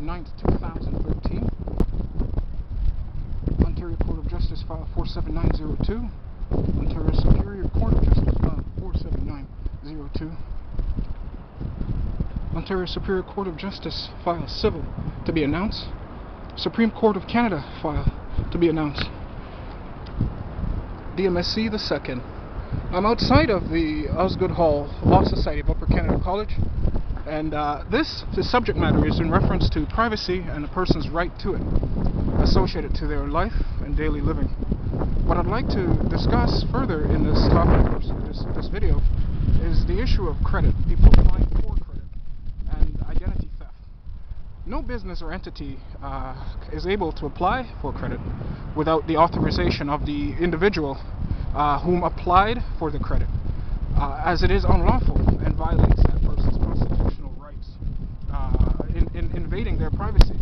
9th, 2013. Ontario Court of Justice file 47902. Ontario Superior Court of Justice file 47902. Ontario Superior Court of Justice file civil to be announced. Supreme Court of Canada file to be announced. DMSe II. I'm outside of the Osgoode Hall Law Society of Upper Canada College, and this subject matter is in reference to privacy and a person's right to it, associated to their life and daily living. What I'd like to discuss further in this topic, this video, is the issue of credit, people applying for credit, and identity theft. No business or entity is able to apply for credit without the authorization of the individual whom applied for the credit, as it is unlawful and violates that person's constitutional rights, in invading their privacy,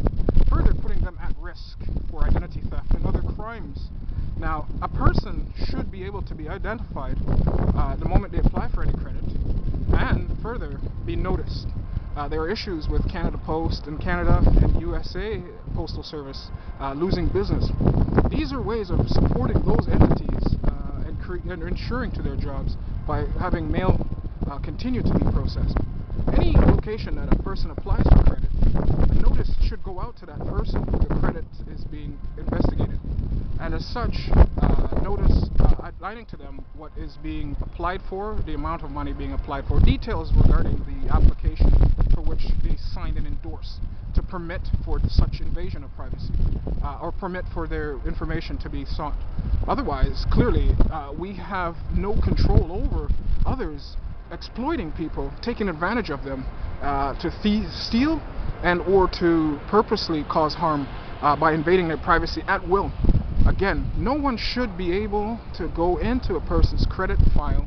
further putting them at risk for identity theft and other crimes. Now, a person should be able to be identified the moment they apply for any credit, and further be noticed. There are issues with Canada Post and Canada and USA Postal Service losing business. These are ways of supporting those entities and ensuring to their jobs by having mail continue to be processed. Any location that a person applies for credit, a notice should go out to that person who the credit is being investigated. And as such, notice outlining to them what is being applied for, the amount of money being applied for, details regarding the application for which they signed and endorsed to permit for such invasion of privacy, or permit for their information to be sought. Otherwise, clearly, we have no control over others exploiting people, taking advantage of them to steal and or to purposely cause harm by invading their privacy at will. Again, no one should be able to go into a person's credit file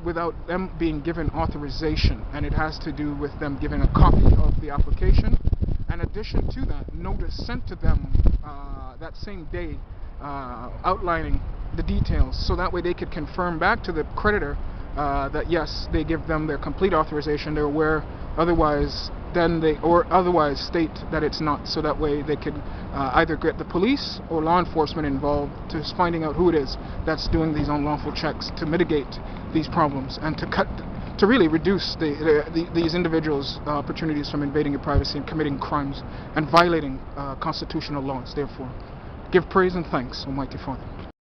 without them being given authorization, and it has to do with them giving a copy of the application. In addition to that, notice sent to them that same day outlining the details, so that way they could confirm back to the creditor that yes, they give them their complete authorization, they're aware, otherwise state that it's not, so that way they could either get the police or law enforcement involved to finding out who it is that's doing these unlawful checks, to mitigate these problems and to really reduce these individuals' opportunities from invading your privacy and committing crimes and violating constitutional laws. Therefore, give praise and thanks, Almighty Father.